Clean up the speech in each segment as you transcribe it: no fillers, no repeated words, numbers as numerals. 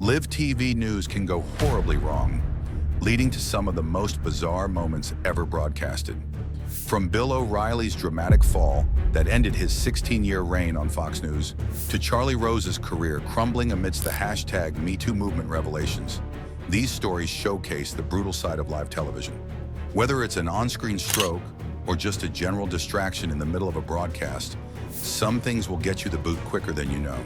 Live TV news can go horribly wrong, leading to some of the most bizarre moments ever broadcasted. From Bill O Reilly's dramatic fall that ended his 16-year reign on Fox News, to Charlie Rose's career crumbling amidst the hashtag #MeToo movement revelations, these stories showcase the brutal side of live television. Whether it's an on-screen stroke or just a general distraction in the middle of a broadcast, some things will get you the boot quicker than you know.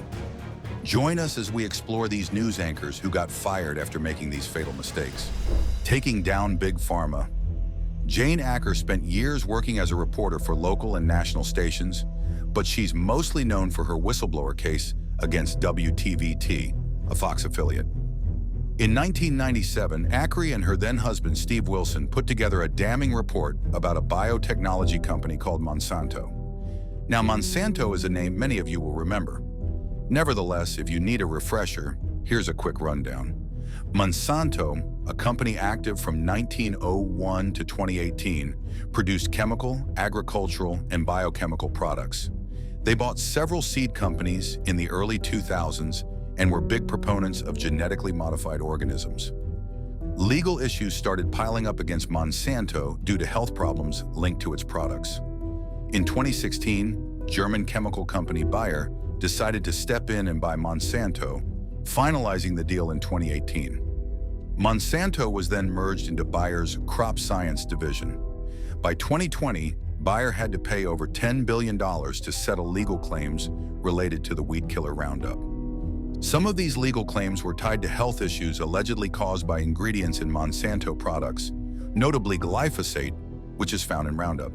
Join us as we explore these news anchors who got fired after making these fatal mistakes. Taking down Big Pharma. Jane Acker spent years working as a reporter for local and national stations, but she's mostly known for her whistleblower case against WTVT, a Fox affiliate. In 1997, Acker and her then-husband Steve Wilson put together a damning report about a biotechnology company called Monsanto. Now, Monsanto is a name many of you will remember. Nevertheless, if you need a refresher, here's a quick rundown. Monsanto, a company active from 1901 to 2018, produced chemical, agricultural, and biochemical products. They bought several seed companies in the early 2000s and were big proponents of genetically modified organisms. Legal issues started piling up against Monsanto due to health problems linked to its products. In 2016, German chemical company Bayer decided to step in and buy Monsanto, finalizing the deal in 2018. Monsanto was then merged into Bayer's crop science division. By 2020, Bayer had to pay over $10 billion to settle legal claims related to the weed killer Roundup. Some of these legal claims were tied to health issues allegedly caused by ingredients in Monsanto products, notably glyphosate, which is found in Roundup.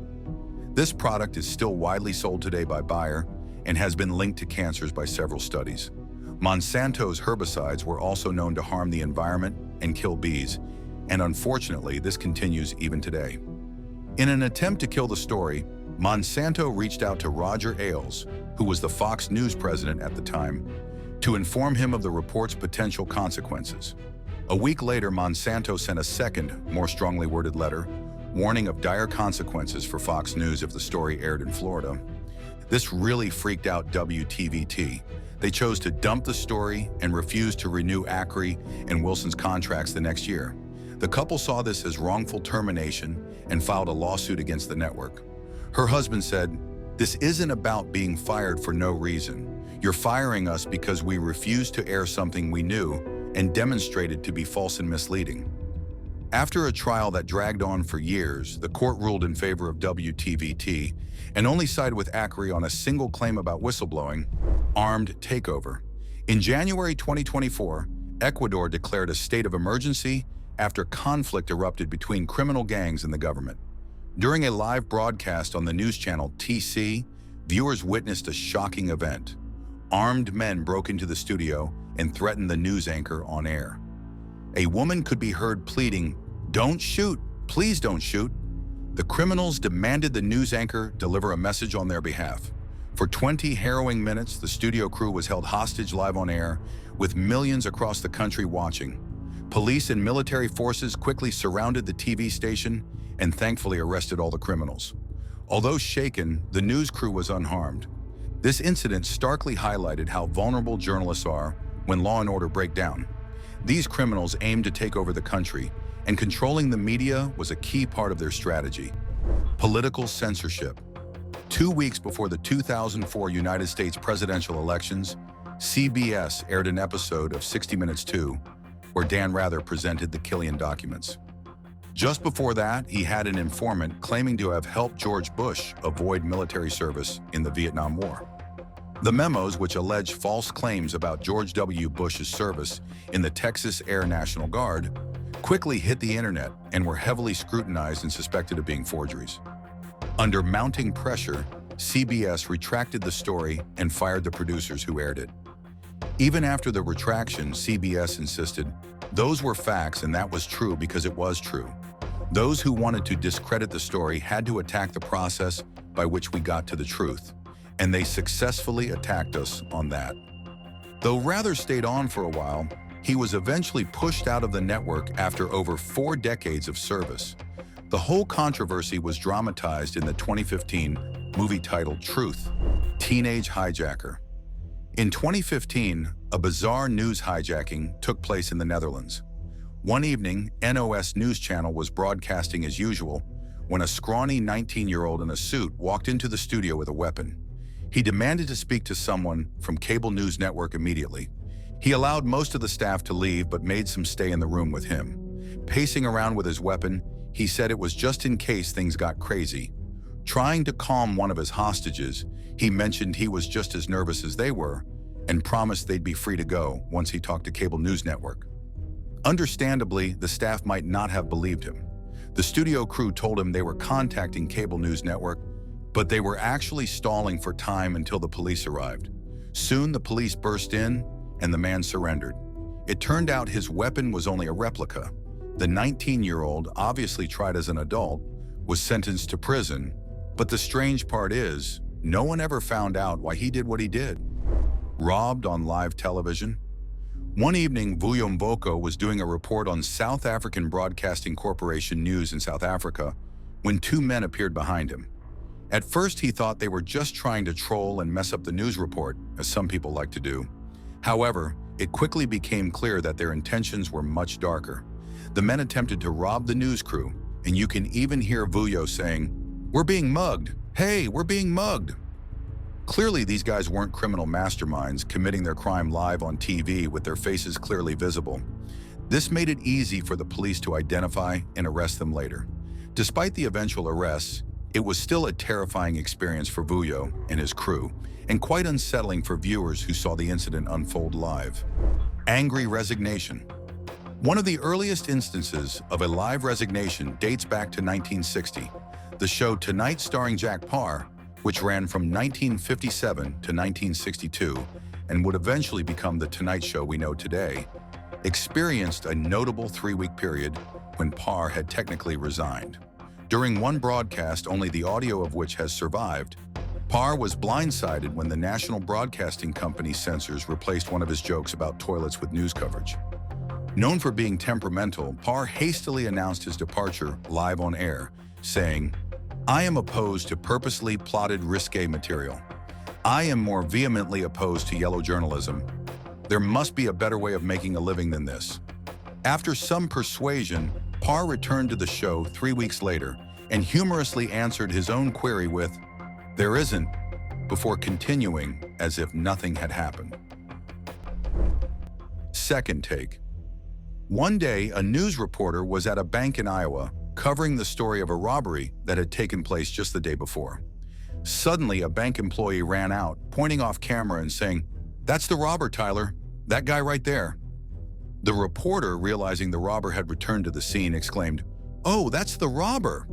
This product is still widely sold today by Bayer and has been linked to cancers by several studies. Monsanto's herbicides were also known to harm the environment and kill bees, and unfortunately, this continues even today. In an attempt to kill the story, Monsanto reached out to Roger Ailes, who was the Fox News president at the time, to inform him of the report's potential consequences. A week later, Monsanto sent a second, more strongly worded letter, warning of dire consequences for Fox News if the story aired in Florida. This really freaked out WTVT. They chose to dump the story and refused to renew Acker and Wilson's contracts the next year. The couple saw this as wrongful termination and filed a lawsuit against the network. Her husband said, "This isn't about being fired for no reason. You're firing us because we refused to air something we knew and demonstrated to be false and misleading." After a trial that dragged on for years, the court ruled in favor of WTVT and only sided with Acker on a single claim about whistleblowing: armed takeover. In January 2024, Ecuador declared a state of emergency after conflict erupted between criminal gangs and the government. During a live broadcast on the news channel TC, viewers witnessed a shocking event. Armed men broke into the studio and threatened the news anchor on air. A woman could be heard pleading, "Don't shoot, please don't shoot." The criminals demanded the news anchor deliver a message on their behalf. For 20 harrowing minutes, the studio crew was held hostage live on air, with millions across the country watching. Police and military forces quickly surrounded the TV station and thankfully arrested all the criminals. Although shaken, the news crew was unharmed. This incident starkly highlighted how vulnerable journalists are when law and order break down. These criminals aimed to take over the country, and controlling the media was a key part of their strategy. Political censorship. 2 weeks before the 2004 United States presidential elections, CBS aired an episode of 60 Minutes 2, where Dan Rather presented the Killian documents. Just before that, he had an informant claiming to have helped George Bush avoid military service in the Vietnam War. The memos, which alleged false claims about George W. Bush's service in the Texas Air National Guard, quickly hit the internet and were heavily scrutinized and suspected of being forgeries. Under mounting pressure, CBS retracted the story and fired the producers who aired it. Even after the retraction, CBS insisted those were facts and that was true because it was true. Those who wanted to discredit the story had to attack the process by which we got to the truth, and they successfully attacked us on that. Though Rather stayed on for a while, he was eventually pushed out of the network after over 4 decades of service. The whole controversy was dramatized in the 2015 movie titled Truth, Teenage Hijacker. In 2015, a bizarre news hijacking took place in the Netherlands. One evening, NOS News Channel was broadcasting as usual when a scrawny 19-year-old in a suit walked into the studio with a weapon. He demanded to speak to someone from Cable News Network immediately. He allowed most of the staff to leave but made some stay in the room with him. Pacing around with his weapon, he said it was just in case things got crazy. Trying to calm one of his hostages, he mentioned he was just as nervous as they were and promised they'd be free to go once he talked to Cable News Network. Understandably, the staff might not have believed him. The studio crew told him they were contacting Cable News Network, but they were actually stalling for time until the police arrived. Soon the police burst in and the man surrendered. It turned out his weapon was only a replica. The 19-year-old, obviously tried as an adult, was sentenced to prison, but the strange part is, no one ever found out why he did what he did. Robbed on live television? One evening, Vuyo Mboko was doing a report on South African Broadcasting Corporation news in South Africa when two men appeared behind him. At first, he thought they were just trying to troll and mess up the news report, as some people like to do. However, it quickly became clear that their intentions were much darker. The men attempted to rob the news crew, and you can even hear Vuyo saying, "We're being mugged. Hey, we're being mugged." Clearly, these guys weren't criminal masterminds committing their crime live on TV with their faces clearly visible. This made it easy for the police to identify and arrest them later. Despite the eventual arrests, it was still a terrifying experience for Vuyo and his crew, and quite unsettling for viewers who saw the incident unfold live. Angry resignation. One of the earliest instances of a live resignation dates back to 1960. The show Tonight starring Jack Paar, which ran from 1957 to 1962 and would eventually become The Tonight Show we know today, experienced a notable 3-week period when Paar had technically resigned. During one broadcast, only the audio of which has survived, Paar was blindsided when the National Broadcasting Company censors replaced one of his jokes about toilets with news coverage. Known for being temperamental, Paar hastily announced his departure live on air, saying, "I am opposed to purposely plotted risque material. I am more vehemently opposed to yellow journalism. There must be a better way of making a living than this." After some persuasion, Paar returned to the show 3 weeks later and humorously answered his own query with, "There isn't," before continuing as if nothing had happened. Second take. One day, a news reporter was at a bank in Iowa covering the story of a robbery that had taken place just the day before. Suddenly, a bank employee ran out, pointing off camera and saying, "That's the robber, Tyler. That guy right there." The reporter, realizing the robber had returned to the scene, exclaimed, "Oh, that's the robber."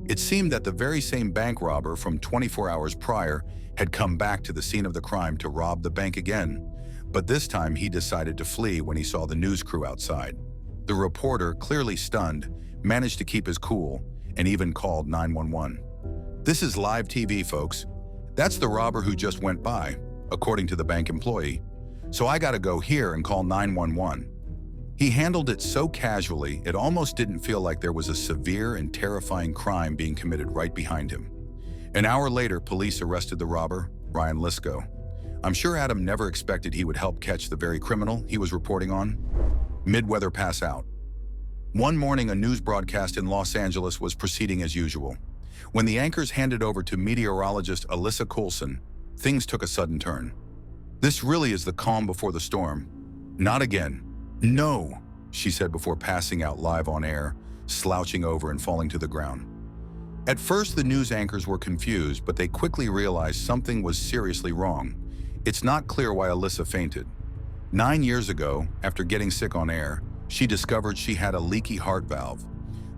It seemed that the very same bank robber from 24 hours prior had come back to the scene of the crime to rob the bank again, but this time he decided to flee when he saw the news crew outside. The reporter, clearly stunned, managed to keep his cool and even called 911. "This is live TV, folks. That's the robber who just went by," according to the bank employee. "So I gotta go here and call 911. He handled it so casually, it almost didn't feel like there was a severe and terrifying crime being committed right behind him. An hour later, police arrested the robber, Ryan Lisko. I'm sure Adam never expected he would help catch the very criminal he was reporting on. Mid-weather pass out. One morning, a news broadcast in Los Angeles was proceeding as usual. When the anchors handed over to meteorologist Alyssa Coulson, things took a sudden turn. "This really is the calm before the storm." "Not again." "No," she said before passing out live on air, slouching over and falling to the ground. At first, the news anchors were confused, but they quickly realized something was seriously wrong. It's not clear why Alyssa fainted. 9 years ago, after getting sick on air, she discovered she had a leaky heart valve,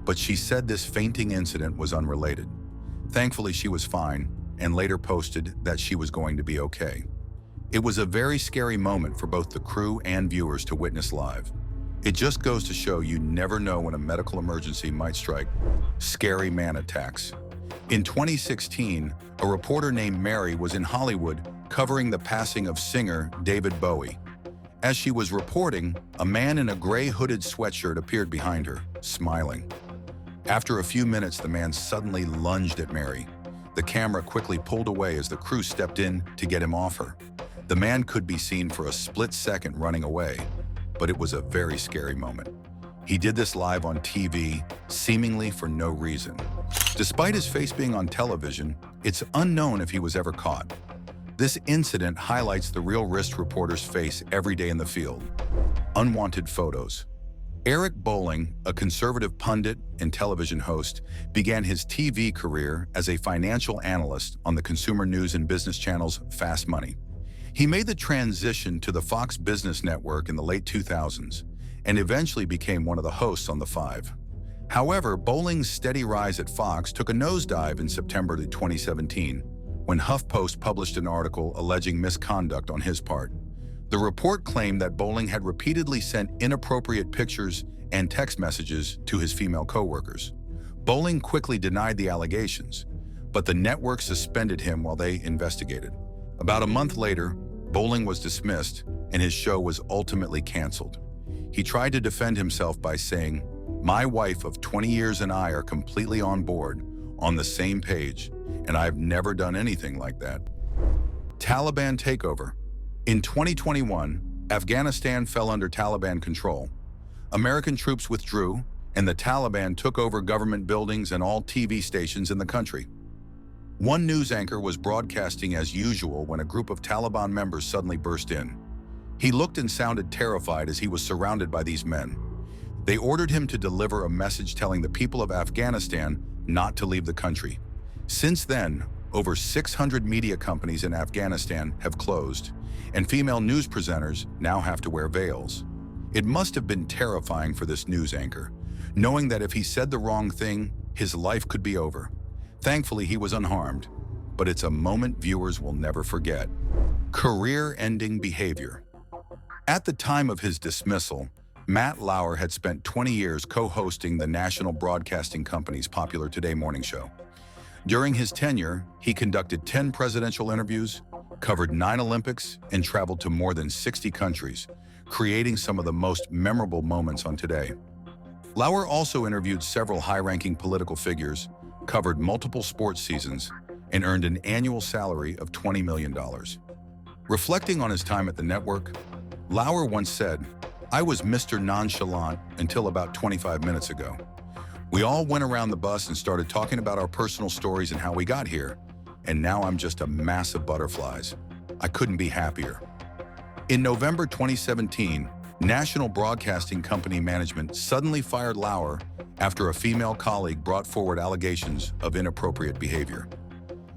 but she said this fainting incident was unrelated. Thankfully, she was fine and later posted that she was going to be okay. It was a very scary moment for both the crew and viewers to witness live. It just goes to show you never know when a medical emergency might strike. Scary man attacks. In 2016, a reporter named Mary was in Hollywood covering the passing of singer David Bowie. As she was reporting, a man in a gray hooded sweatshirt appeared behind her, smiling. After a few minutes, the man suddenly lunged at Mary. The camera quickly pulled away as the crew stepped in to get him off her. The man could be seen for a split second running away, but it was a very scary moment. He did this live on TV, seemingly for no reason. Despite his face being on television, it's unknown if he was ever caught. This incident highlights the real risk reporters face every day in the field. Unwanted photos. Eric Bolling, a conservative pundit and television host, began his TV career as a financial analyst on the consumer news and business channels Fast Money. He made the transition to the Fox Business Network in the late 2000s and eventually became one of the hosts on The Five. However, Bolling's steady rise at Fox took a nosedive in September 2017 when HuffPost published an article alleging misconduct on his part. The report claimed that Bolling had repeatedly sent inappropriate pictures and text messages to his female coworkers. Bolling quickly denied the allegations, but the network suspended him while they investigated. About a month later, Bolling was dismissed and his show was ultimately canceled. He tried to defend himself by saying, "My wife of 20 years and I are completely on board, on the same page, and I've never done anything like that." Taliban takeover. In 2021, Afghanistan fell under Taliban control. American troops withdrew, and the Taliban took over government buildings and all TV stations in the country. One news anchor was broadcasting as usual when a group of Taliban members suddenly burst in. He looked and sounded terrified as he was surrounded by these men. They ordered him to deliver a message telling the people of Afghanistan not to leave the country. Since then, over 600 media companies in Afghanistan have closed, and female news presenters now have to wear veils. It must have been terrifying for this news anchor, knowing that if he said the wrong thing, his life could be over. Thankfully, he was unharmed, but it's a moment viewers will never forget. Career-ending behavior. At the time of his dismissal, Matt Lauer had spent 20 years co-hosting the national broadcasting company's Popular Today morning show. During his tenure, he conducted 10 presidential interviews, covered 9 Olympics, and traveled to more than 60 countries, creating some of the most memorable moments on Today. Lauer also interviewed several high-ranking political figures, covered multiple sports seasons, and earned an annual salary of $20 million. Reflecting on his time at the network, Lauer once said, "I was Mr. Nonchalant until about 25 minutes ago. We all went around the bus and started talking about our personal stories and how we got here, and now I'm just a mass of butterflies. I couldn't be happier." In November 2017, National Broadcasting Company management suddenly fired Lauer after a female colleague brought forward allegations of inappropriate behavior.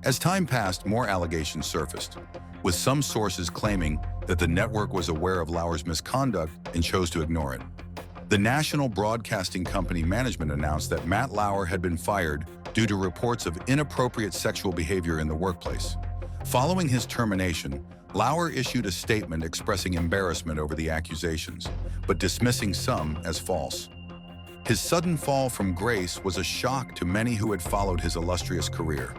As time passed, more allegations surfaced, with some sources claiming that the network was aware of Lauer's misconduct and chose to ignore it. The National Broadcasting Company management announced that Matt Lauer had been fired due to reports of inappropriate sexual behavior in the workplace. Following his termination, Lauer issued a statement expressing embarrassment over the accusations, but dismissing some as false. His sudden fall from grace was a shock to many who had followed his illustrious career.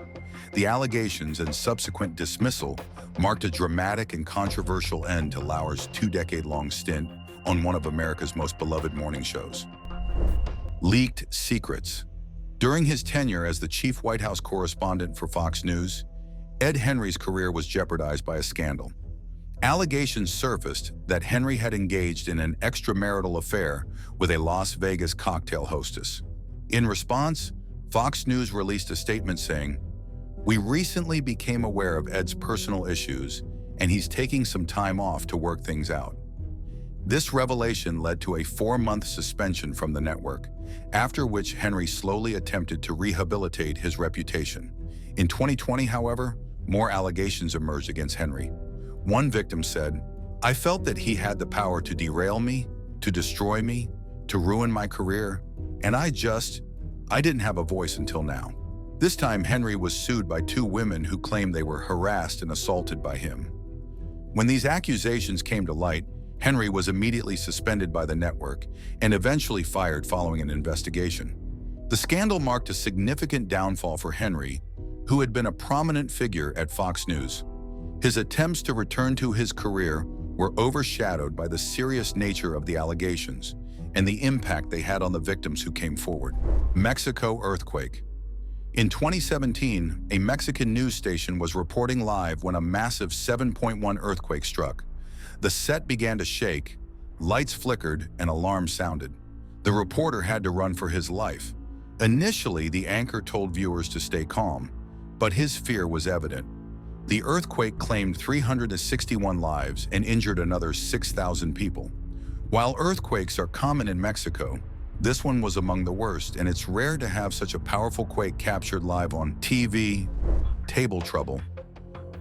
The allegations and subsequent dismissal marked a dramatic and controversial end to Lauer's 2-decade-long stint on one of America's most beloved morning shows. Leaked secrets. During his tenure as the chief White House correspondent for Fox News, Ed Henry's career was jeopardized by a scandal. Allegations surfaced that Henry had engaged in an extramarital affair with a Las Vegas cocktail hostess. In response, Fox News released a statement saying, "We recently became aware of Ed's personal issues, and he's taking some time off to work things out." This revelation led to a 4-month suspension from the network, after which Henry slowly attempted to rehabilitate his reputation. In 2020, however, more allegations emerged against Henry. One victim said, "I felt that he had the power to derail me, to destroy me, to ruin my career, and I didn't have a voice until now." This time, Henry was sued by 2 women who claimed they were harassed and assaulted by him. When these accusations came to light, Henry was immediately suspended by the network and eventually fired following an investigation. The scandal marked a significant downfall for Henry, who had been a prominent figure at Fox News. His attempts to return to his career were overshadowed by the serious nature of the allegations and the impact they had on the victims who came forward. Mexico earthquake. In 2017, a Mexican news station was reporting live when a massive 7.1 earthquake struck. The set began to shake, lights flickered, and alarms sounded. The reporter had to run for his life. Initially, the anchor told viewers to stay calm, but his fear was evident. The earthquake claimed 361 lives and injured another 6,000 people. While earthquakes are common in Mexico, this one was among the worst, and it's rare to have such a powerful quake captured live on TV. Table trouble.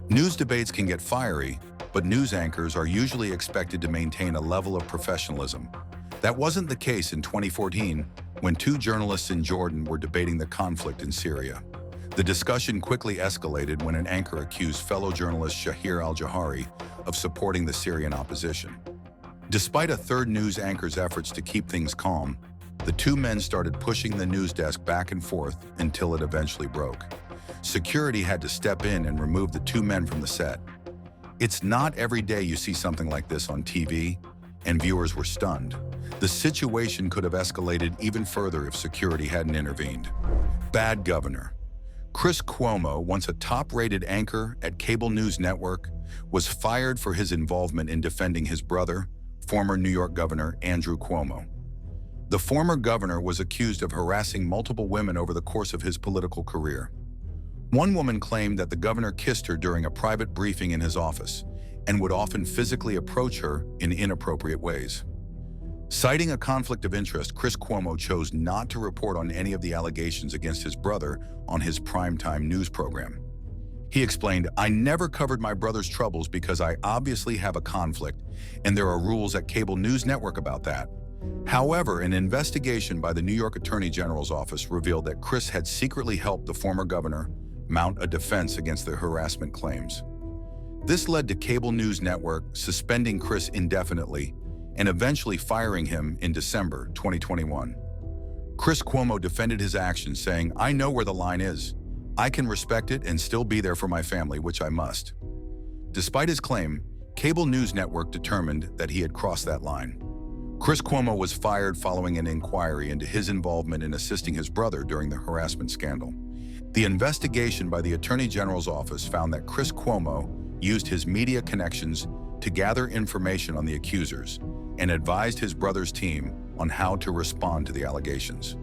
News debates can get fiery, but news anchors are usually expected to maintain a level of professionalism. That wasn't the case in 2014, when two journalists in Jordan were debating the conflict in Syria. The discussion quickly escalated when an anchor accused fellow journalist Shahir al-Jahari of supporting the Syrian opposition. Despite a third news anchor's efforts to keep things calm, the two men started pushing the news desk back and forth until it eventually broke. Security had to step in and remove the two men from the set. It's not every day you see something like this on TV, and viewers were stunned. The situation could have escalated even further if security hadn't intervened. Bad governor. Chris Cuomo, once a top-rated anchor at cable news network, was fired for his involvement in defending his brother, former New York Governor Andrew Cuomo. The former governor was accused of harassing multiple women over the course of his political career. One woman claimed that the governor kissed her during a private briefing in his office and would often physically approach her in inappropriate ways. Citing a conflict of interest, Chris Cuomo chose not to report on any of the allegations against his brother on his primetime news program. He explained, "I never covered my brother's troubles because I obviously have a conflict, and there are rules at cable news network about that." However, an investigation by the New York Attorney General's office revealed that Chris had secretly helped the former governor mount a defense against the harassment claims. This led to cable news network suspending Chris indefinitely and eventually firing him in December 2021. Chris Cuomo defended his actions, saying, "I know where the line is. I can respect it and still be there for my family, which I must." Despite his claim, cable news network determined that he had crossed that line. Chris Cuomo was fired following an inquiry into his involvement in assisting his brother during the harassment scandal. The investigation by the Attorney General's office found that Chris Cuomo used his media connections to gather information on the accusers and advised his brother's team on how to respond to the allegations.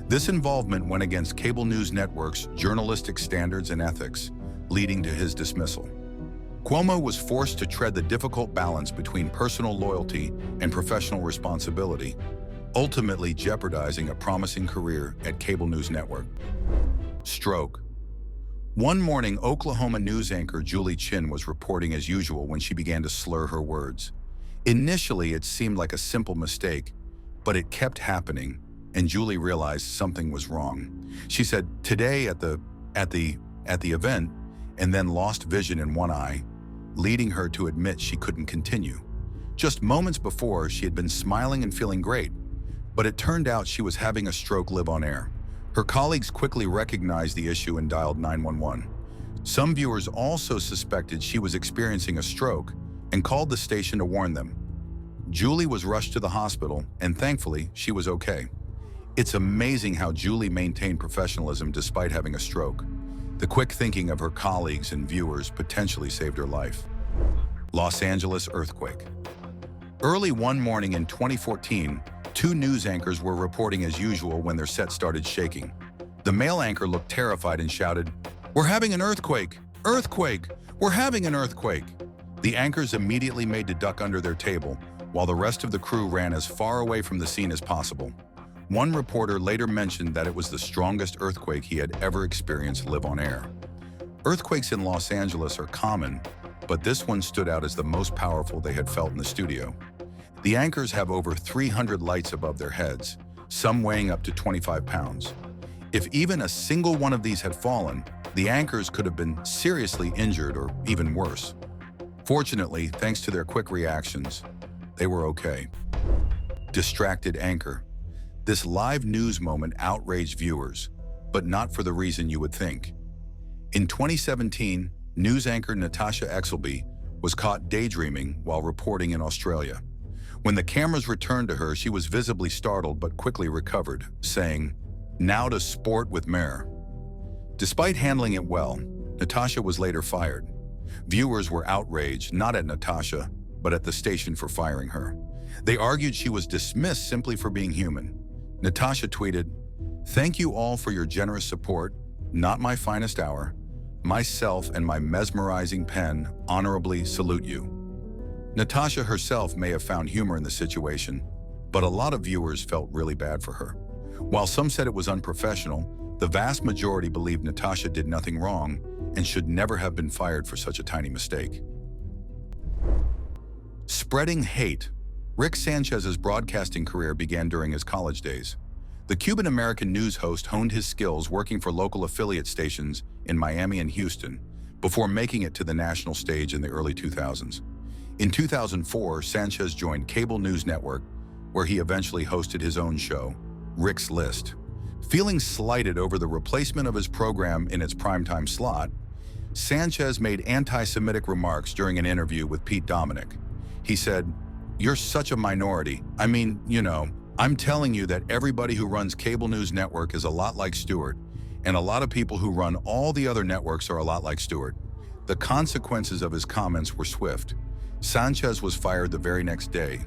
This involvement went against cable news network's journalistic standards and ethics, leading to his dismissal. Cuomo was forced to tread the difficult balance between personal loyalty and professional responsibility, ultimately jeopardizing a promising career at cable news network. Stroke. One morning, Oklahoma news anchor Julie Chin was reporting as usual when she began to slur her words. Initially, it seemed like a simple mistake, but it kept happening, and Julie realized something was wrong. She said, "Today at the event," and then lost vision in one eye, leading her to admit she couldn't continue. Just moments before, she had been smiling and feeling great, but it turned out she was having a stroke live on air. Her colleagues quickly recognized the issue and dialed 911. Some viewers also suspected she was experiencing a stroke and called the station to warn them. Julie was rushed to the hospital, and thankfully, she was okay. It's amazing how Julie maintained professionalism despite having a stroke. The quick thinking of her colleagues and viewers potentially saved her life. Los Angeles earthquake. Early one morning in 2014, two news anchors were reporting as usual when their set started shaking. The male anchor looked terrified and shouted, "We're having an earthquake! Earthquake! We're having an earthquake!" The anchors immediately made to duck under their table, while the rest of the crew ran as far away from the scene as possible. One reporter later mentioned that it was the strongest earthquake he had ever experienced live on air. Earthquakes in Los Angeles are common, but this one stood out as the most powerful they had felt in the studio. The anchors have over 300 lights above their heads, some weighing up to 25 pounds. If even a single one of these had fallen, the anchors could have been seriously injured or even worse. Fortunately, thanks to their quick reactions, they were okay. Distracted anchor. This live news moment outraged viewers, but not for the reason you would think. In 2017, news anchor Natasha Exelby was caught daydreaming while reporting in Australia. When the cameras returned to her, she was visibly startled but quickly recovered, saying, "Now to sport with Mare." Despite handling it well, Natasha was later fired. Viewers were outraged, not at Natasha, but at the station for firing her. They argued she was dismissed simply for being human. Natasha tweeted, "Thank you all for your generous support. Not my finest hour. Myself and my mesmerizing pen honorably salute you." Natasha herself may have found humor in the situation, but a lot of viewers felt really bad for her. While some said it was unprofessional, the vast majority believed Natasha did nothing wrong and should never have been fired for such a tiny mistake. Spreading hate. Rick Sanchez's broadcasting career began during his college days. The Cuban-American news host honed his skills working for local affiliate stations in Miami and Houston before making it to the national stage in the early 2000s. In 2004, Sanchez joined Cable News Network, where he eventually hosted his own show, Rick's List. Feeling slighted over the replacement of his program in its primetime slot, Sanchez made anti-Semitic remarks during an interview with Pete Dominic. He said, "You're such a minority. I mean, I'm telling you that everybody who runs Cable News Network is a lot like Stewart, and a lot of people who run all the other networks are a lot like Stewart." The consequences of his comments were swift. Sanchez was fired the very next day,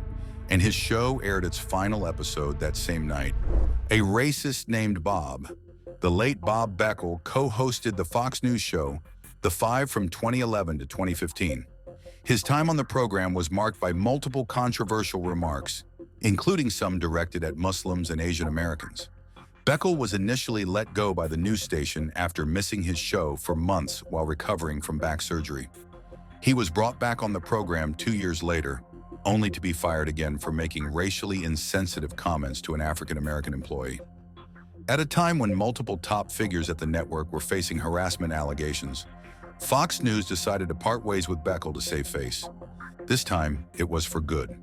and his show aired its final episode that same night. A racist named Bob, the late Bob Beckel, co-hosted the Fox News show, The Five, from 2011 to 2015. His time on the program was marked by multiple controversial remarks, including some directed at Muslims and Asian Americans. Beckel was initially let go by the news station after missing his show for months while recovering from back surgery. He was brought back on the program 2 years later, only to be fired again for making racially insensitive comments to an African-American employee. At a time when multiple top figures at the network were facing harassment allegations, Fox News decided to part ways with Beckel to save face. This time, it was for good.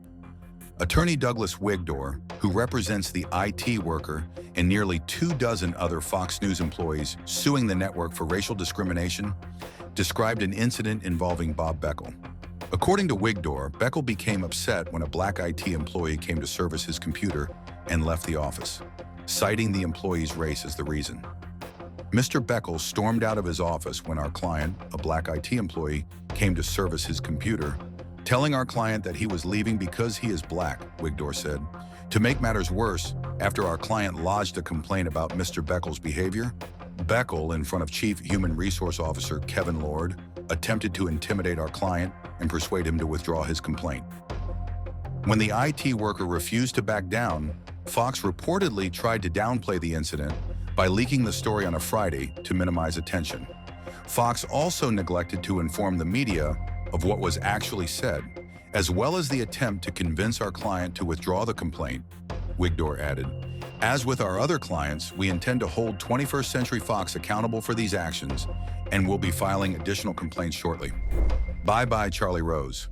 Attorney Douglas Wigdor, who represents the IT worker and nearly 24 other Fox News employees suing the network for racial discrimination, described an incident involving Bob Beckel. According to Wigdor, Beckel became upset when a black IT employee came to service his computer and left the office, citing the employee's race as the reason. Mr. Beckel stormed out of his office when our client, a black IT employee, came to service his computer, telling our client that he was leaving because he is black, Wigdor said. To make matters worse, after our client lodged a complaint about Mr. Beckel's behavior, Beckel, in front of Chief Human Resource Officer Kevin Lord, attempted to intimidate our client and persuade him to withdraw his complaint. When the IT worker refused to back down, Fox reportedly tried to downplay the incident by leaking the story on a Friday to minimize attention. Fox also neglected to inform the media of what was actually said, as well as the attempt to convince our client to withdraw the complaint, Wigdor added. As with our other clients, we intend to hold 21st Century Fox accountable for these actions and will be filing additional complaints shortly. Bye-bye, Charlie Rose.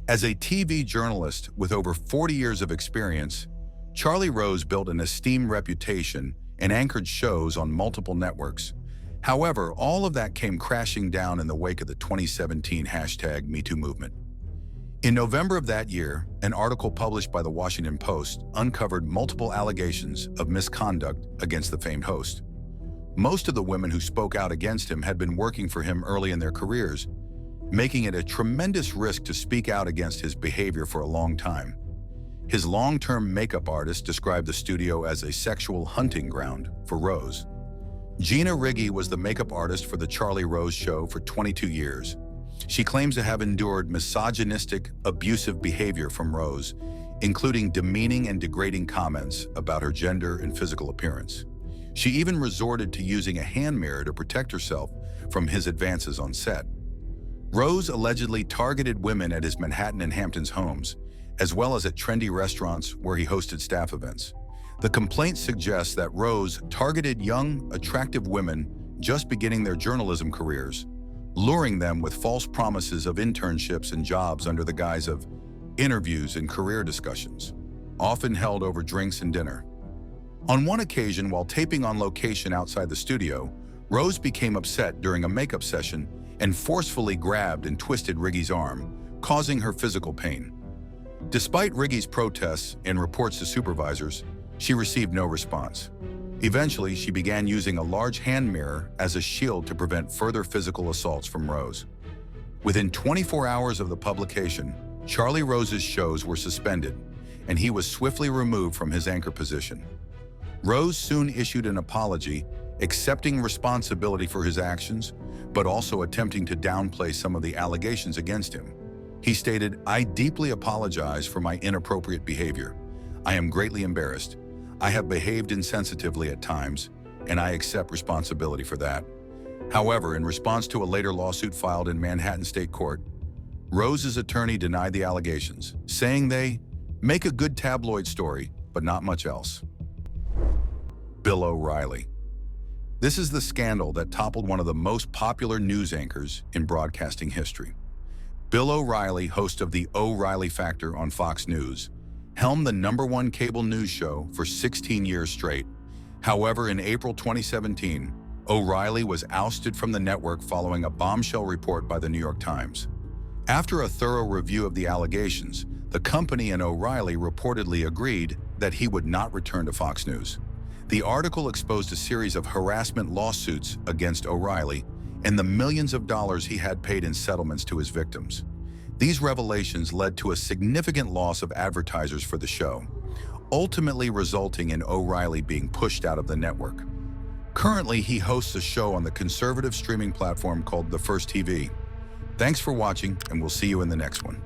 As a TV journalist with over 40 years of experience, Charlie Rose built an esteemed reputation and anchored shows on multiple networks. However, all of that came crashing down in the wake of the 2017 #MeToo movement. In November of that year, an article published by the Washington Post uncovered multiple allegations of misconduct against the famed host. Most of the women who spoke out against him had been working for him early in their careers, making it a tremendous risk to speak out against his behavior for a long time. His long-term makeup artist described the studio as a sexual hunting ground for Rose. Gina Riggi was the makeup artist for The Charlie Rose Show for 22 years. She claims to have endured misogynistic, abusive behavior from Rose, including demeaning and degrading comments about her gender and physical appearance. She even resorted to using a hand mirror to protect herself from his advances on set. Rose allegedly targeted women at his Manhattan and Hamptons homes, as well as at trendy restaurants where he hosted staff events. The complaint suggests that Rose targeted young, attractive women just beginning their journalism careers, luring them with false promises of internships and jobs under the guise of interviews and career discussions, often held over drinks and dinner. On one occasion, while taping on location outside the studio, Rose became upset during a makeup session and forcefully grabbed and twisted Riggi's arm, causing her physical pain. Despite Riggi's protests and reports to supervisors, she received no response. Eventually, she began using a large hand mirror as a shield to prevent further physical assaults from Rose. Within 24 hours of the publication, Charlie Rose's shows were suspended, and he was swiftly removed from his anchor position. Rose soon issued an apology, accepting responsibility for his actions, but also attempting to downplay some of the allegations against him. He stated, "I deeply apologize for my inappropriate behavior. I am greatly embarrassed. I have behaved insensitively at times, and I accept responsibility for that." However, in response to a later lawsuit filed in Manhattan State Court, Rose's attorney denied the allegations, saying they make a good tabloid story, but not much else. Bill O Reilly. This is the scandal that toppled one of the most popular news anchors in broadcasting history. Bill O Reilly, host of the O'Reilly Factor on Fox News, helmed the #1 cable news show for 16 years straight. However, in April 2017, O'Reilly was ousted from the network following a bombshell report by the New York Times. After a thorough review of the allegations, the company and O'Reilly reportedly agreed that he would not return to Fox News. The article exposed a series of harassment lawsuits against O'Reilly and the millions of dollars he had paid in settlements to his victims. These revelations led to a significant loss of advertisers for the show, ultimately resulting in O'Reilly being pushed out of the network. Currently, he hosts a show on the conservative streaming platform called The First TV. Thanks for watching, and we'll see you in the next one.